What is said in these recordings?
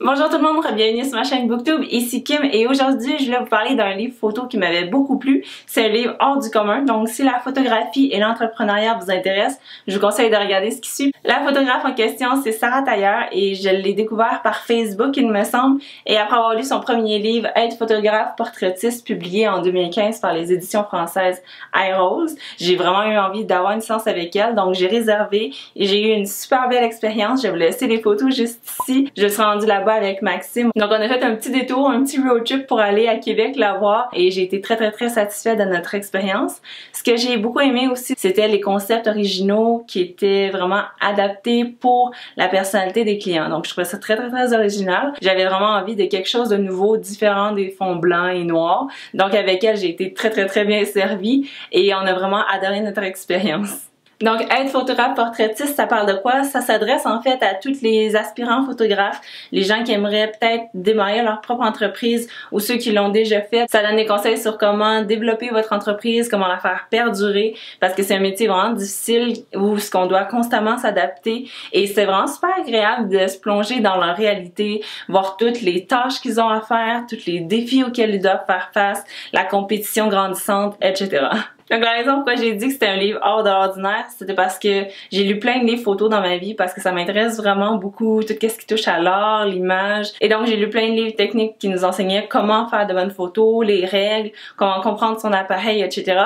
Bonjour tout le monde, bienvenue sur ma chaîne Booktube, ici Kim et aujourd'hui je vais vous parler d'un livre photo qui m'avait beaucoup plu. C'est un livre hors du commun, donc si la photographie et l'entrepreneuriat vous intéressent, je vous conseille de regarder ce qui suit. La photographe en question c'est Sarah Tailleur et je l'ai découvert par Facebook il me semble, et après avoir lu son premier livre Être photographe portraitiste publié en 2015 par les éditions françaises iRose, j'ai vraiment eu envie d'avoir une séance avec elle, donc j'ai réservé et j'ai eu une super belle expérience. Je vais vous laisser les photos juste ici. Je suis rendue là-bas avec Maxime. Donc on a fait un petit détour, un petit road trip pour aller à Québec la voir et j'ai été très satisfaite de notre expérience. Ce que j'ai beaucoup aimé aussi, c'était les concepts originaux qui étaient vraiment adaptés pour la personnalité des clients. Donc je trouvais ça très original. J'avais vraiment envie de quelque chose de nouveau, différent des fonds blancs et noirs. Donc avec elle, j'ai été très bien servie et on a vraiment adoré notre expérience. Donc, être photographe portraitiste, ça parle de quoi? Ça s'adresse en fait à tous les aspirants photographes, les gens qui aimeraient peut-être démarrer leur propre entreprise ou ceux qui l'ont déjà fait. Ça donne des conseils sur comment développer votre entreprise, comment la faire perdurer, parce que c'est un métier vraiment difficile où ce qu'on doit constamment s'adapter et c'est vraiment super agréable de se plonger dans leur réalité, voir toutes les tâches qu'ils ont à faire, tous les défis auxquels ils doivent faire face, la compétition grandissante, etc. Donc la raison pourquoi j'ai dit que c'était un livre hors de l'ordinaire, c'était parce que j'ai lu plein de livres photos dans ma vie parce que ça m'intéresse vraiment beaucoup, tout ce qui touche à l'art, l'image. Et donc j'ai lu plein de livres techniques qui nous enseignaient comment faire de bonnes photos, les règles, comment comprendre son appareil, etc.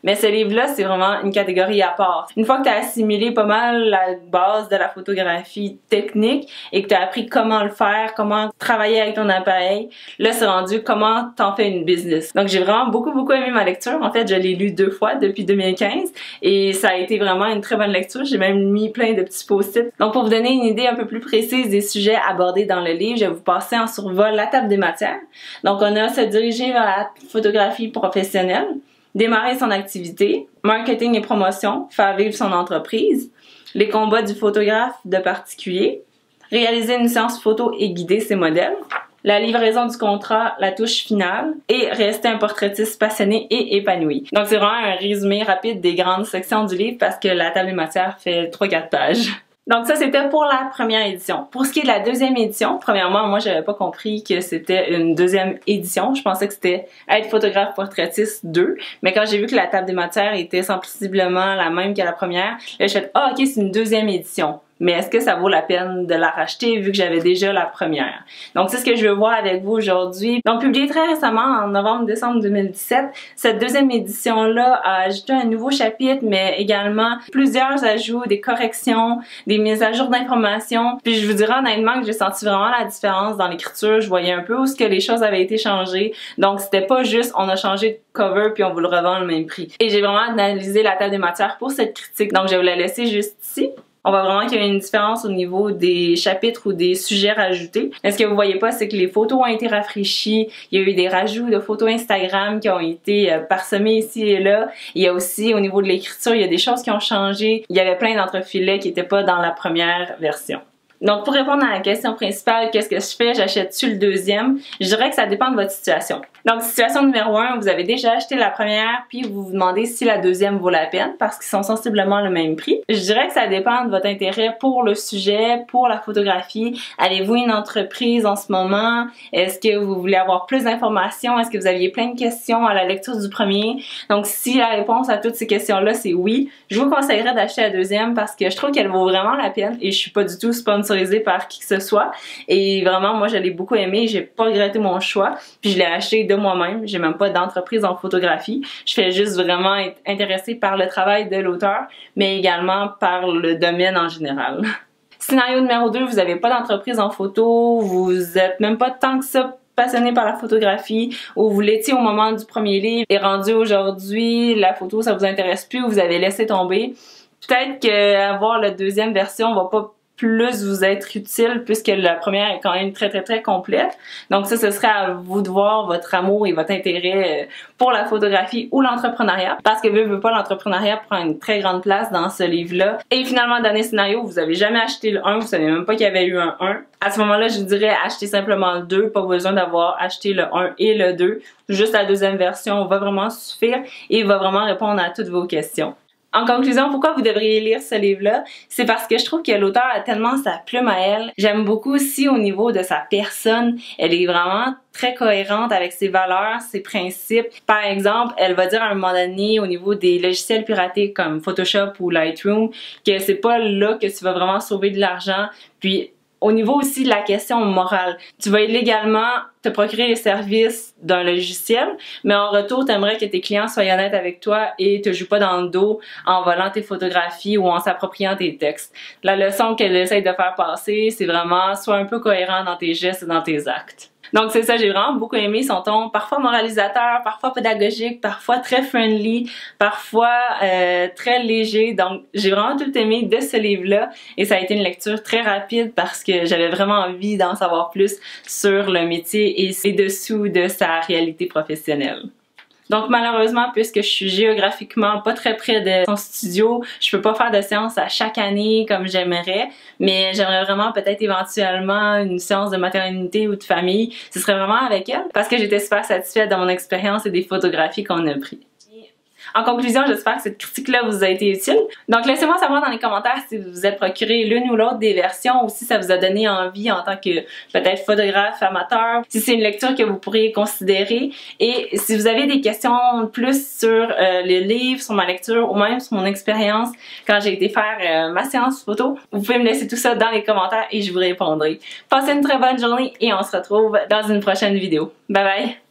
Mais ce livre-là, c'est vraiment une catégorie à part. Une fois que tu as assimilé pas mal la base de la photographie technique et que tu as appris comment le faire, comment travailler avec ton appareil, là c'est rendu comment t'en fais une business. Donc j'ai vraiment beaucoup aimé ma lecture. En fait, je l'ai lu 2 fois depuis 2015 et ça a été vraiment une très bonne lecture. J'ai même mis plein de petits post-it. Donc pour vous donner une idée un peu plus précise des sujets abordés dans le livre, je vais vous passer en survol la table des matières. Donc on a se diriger vers la photographie professionnelle, démarrer son activité, marketing et promotion, faire vivre son entreprise, les combats du photographe de particulier, réaliser une séance photo et guider ses modèles, la livraison du contrat, la touche finale et rester un portraitiste passionné et épanoui. Donc c'est vraiment un résumé rapide des grandes sections du livre parce que la table des matières fait 3-4 pages. Donc ça c'était pour la première édition. Pour ce qui est de la deuxième édition, premièrement moi j'avais pas compris que c'était une deuxième édition. Je pensais que c'était Être photographe portraitiste 2, mais quand j'ai vu que la table des matières était sensiblement la même que la première, là j'ai fait ah ok c'est une deuxième édition. Mais est-ce que ça vaut la peine de la racheter vu que j'avais déjà la première? Donc c'est ce que je veux voir avec vous aujourd'hui. Donc publié très récemment en novembre-décembre 2017, cette deuxième édition-là a ajouté un nouveau chapitre mais également plusieurs ajouts, des corrections, des mises à jour d'informations. Puis je vous dirais honnêtement que j'ai senti vraiment la différence dans l'écriture. Je voyais un peu où ce que les choses avaient été changées. Donc c'était pas juste on a changé de cover puis on vous le revend le même prix. Et j'ai vraiment analysé la table des matières pour cette critique. Donc je vais vous la laisser juste ici. On voit vraiment qu'il y a une différence au niveau des chapitres ou des sujets rajoutés. Mais ce que vous voyez pas, c'est que les photos ont été rafraîchies. Il y a eu des rajouts de photos Instagram qui ont été parsemés ici et là. Il y a aussi, au niveau de l'écriture, il y a des choses qui ont changé. Il y avait plein d'entrefilets qui n'étaient pas dans la première version. Donc, pour répondre à la question principale, qu'est-ce que je fais? J'achète-tu le deuxième? Je dirais que ça dépend de votre situation. Donc, situation numéro 1, vous avez déjà acheté la première, puis vous vous demandez si la deuxième vaut la peine, parce qu'ils sont sensiblement le même prix. Je dirais que ça dépend de votre intérêt pour le sujet, pour la photographie. Avez-vous une entreprise en ce moment? Est-ce que vous voulez avoir plus d'informations? Est-ce que vous aviez plein de questions à la lecture du premier? Donc, si la réponse à toutes ces questions-là, c'est oui, je vous conseillerais d'acheter la deuxième parce que je trouve qu'elle vaut vraiment la peine et je suis pas du tout sponsorisée par qui que ce soit et vraiment moi je l'ai beaucoup aimé, j'ai pas regretté mon choix puis je l'ai acheté de moi-même, j'ai même pas d'entreprise en photographie, je fais juste vraiment être intéressée par le travail de l'auteur mais également par le domaine en général. Scénario numéro 2, vous avez pas d'entreprise en photo, vous êtes même pas tant que ça passionné par la photographie ou vous l'étiez au moment du premier livre et rendu aujourd'hui la photo ça vous intéresse plus ou vous avez laissé tomber, peut-être que avoir la deuxième version va pas plus vous être utile puisque la première est quand même très complète. Donc ça, ce serait à vous de voir votre amour et votre intérêt pour la photographie ou l'entrepreneuriat parce que veut pas l'entrepreneuriat prend une très grande place dans ce livre-là. Et finalement, dernier scénario, vous avez jamais acheté le 1, vous savez même pas qu'il y avait eu un 1. À ce moment-là, je vous dirais acheter simplement le 2, pas besoin d'avoir acheté le 1 et le 2. Juste la deuxième version va vraiment suffire et va vraiment répondre à toutes vos questions. En conclusion, pourquoi vous devriez lire ce livre-là? C'est parce que je trouve que l'auteur a tellement sa plume à elle. J'aime beaucoup aussi au niveau de sa personne. Elle est vraiment très cohérente avec ses valeurs, ses principes. Par exemple, elle va dire à un moment donné au niveau des logiciels piratés comme Photoshop ou Lightroom que c'est pas là que tu vas vraiment sauver de l'argent. Puis au niveau aussi de la question morale, tu vas illégalement te procurer les services d'un logiciel, mais en retour, tu aimerais que tes clients soient honnêtes avec toi et te jouent pas dans le dos en volant tes photographies ou en s'appropriant tes textes. La leçon qu'elle essaie de faire passer, c'est vraiment sois un peu cohérent dans tes gestes et dans tes actes. Donc c'est ça, j'ai vraiment beaucoup aimé son ton, parfois moralisateur, parfois pédagogique, parfois très friendly, parfois très léger. Donc j'ai vraiment tout aimé de ce livre-là et ça a été une lecture très rapide parce que j'avais vraiment envie d'en savoir plus sur le métier et ses dessous de sa réalité professionnelle. Donc malheureusement, puisque je suis géographiquement pas très près de son studio, je peux pas faire de séance à chaque année comme j'aimerais, mais j'aimerais vraiment peut-être éventuellement une séance de maternité ou de famille. Ce serait vraiment avec elle parce que j'étais super satisfaite de mon expérience et des photographies qu'on a prises. En conclusion, j'espère que cette critique-là vous a été utile. Donc laissez-moi savoir dans les commentaires si vous vous êtes procuré l'une ou l'autre des versions ou si ça vous a donné envie en tant que peut-être photographe amateur, si c'est une lecture que vous pourriez considérer. Et si vous avez des questions plus sur le livre, sur ma lecture ou même sur mon expérience quand j'ai été faire ma séance photo, vous pouvez me laisser tout ça dans les commentaires et je vous répondrai. Passez une très bonne journée et on se retrouve dans une prochaine vidéo. Bye bye!